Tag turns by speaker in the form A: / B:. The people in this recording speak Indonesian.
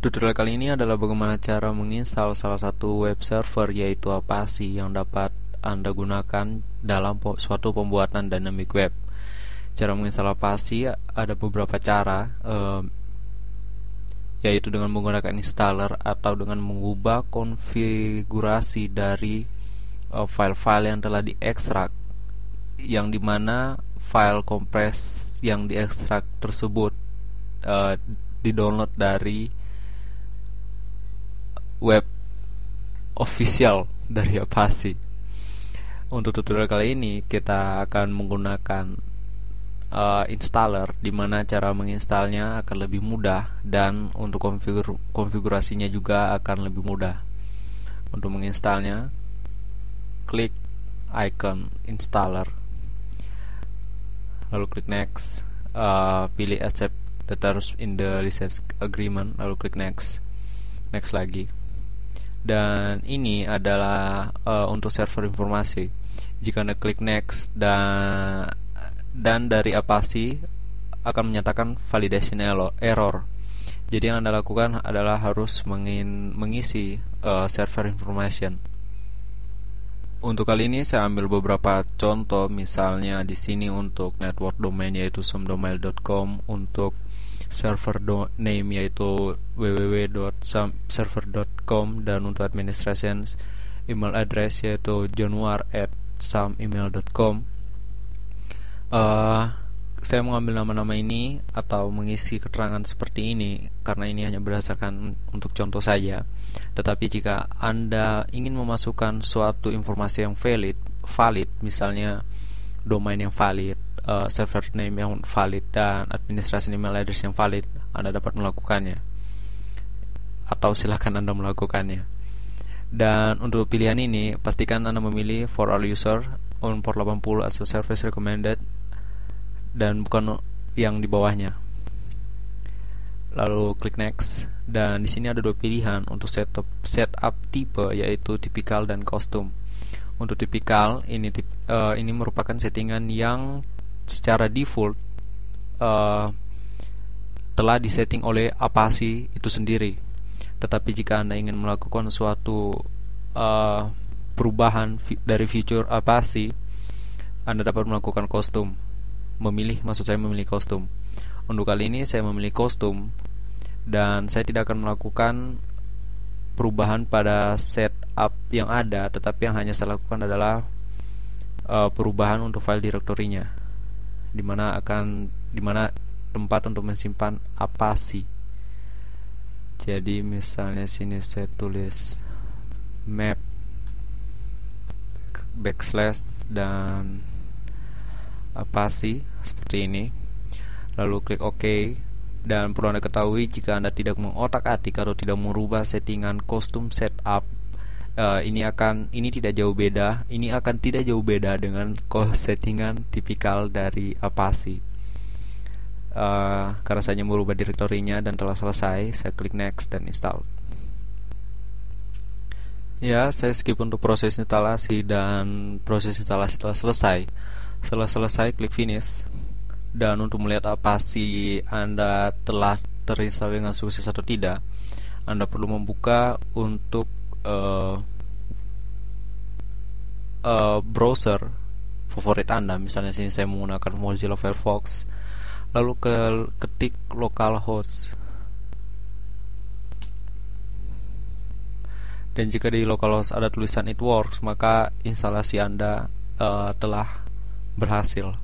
A: Tutorial kali ini adalah bagaimana cara menginstal salah satu web server, yaitu Apache, yang dapat Anda gunakan dalam suatu pembuatan dynamic web. Cara menginstal Apache ada beberapa cara, yaitu dengan menggunakan installer atau dengan mengubah konfigurasi dari file-file yang telah diekstrak, yang dimana file kompres yang diekstrak tersebut di-download dari web official dari Apache. Untuk tutorial kali ini kita akan menggunakan installer, dimana cara menginstalnya akan lebih mudah dan untuk konfigurasinya juga akan lebih mudah. Untuk menginstalnya, klik icon installer, lalu klik next, pilih accept the terms in the license agreement, lalu klik next lagi. Dan ini adalah untuk server informasi. Jika Anda klik next dan dari Apache akan menyatakan validation error. Jadi yang Anda lakukan adalah harus mengisi server information. Untuk kali ini saya ambil beberapa contoh, misalnya di sini untuk network domain yaitu somedomain.com, untuk server name yaitu www.server.com, dan untuk administration email address yaitu januar@someemail.com. Saya mengambil nama-nama ini atau mengisi keterangan seperti ini karena ini hanya berdasarkan untuk contoh saja. Tetapi jika Anda ingin memasukkan suatu informasi yang valid, misalnya domain yang valid, server name yang valid, dan administration email address yang valid, Anda dapat melakukannya, atau silakan Anda melakukannya. Dan untuk pilihan ini, pastikan Anda memilih for all user on port 80 as a service recommended dan bukan yang di bawahnya. Lalu klik next, dan di sini ada dua pilihan untuk setup tipe, yaitu typical dan custom. Untuk typical ini merupakan settingan yang secara default telah disetting oleh Apache itu sendiri. Tetapi jika Anda ingin melakukan suatu perubahan dari fitur Apache, Anda dapat melakukan custom. Memilih custom. Untuk kali ini saya memilih custom, dan saya tidak akan melakukan perubahan pada setup yang ada, tetapi yang hanya saya lakukan adalah perubahan untuk file direktorinya, di mana tempat untuk menyimpan Apache. Jadi misalnya sini saya tulis map / dan Apache seperti ini, lalu klik OK. Dan perlu Anda ketahui, jika Anda tidak mengotak-atik atau tidak merubah settingan custom setup, ini akan tidak jauh beda dengan settingan tipikal dari Apache. Karena saya merubah direktorinya dan telah selesai, saya klik next dan install. Ya, saya skip untuk proses instalasi, dan proses instalasi telah selesai. Setelah selesai, klik finish. Dan untuk melihat Apache Anda telah terinstall dengan sukses atau tidak, Anda perlu membuka untuk browser favorit Anda. Misalnya sini saya menggunakan Mozilla Firefox, lalu ketik localhost. Dan jika di localhost ada tulisan it works, maka instalasi Anda telah berhasil.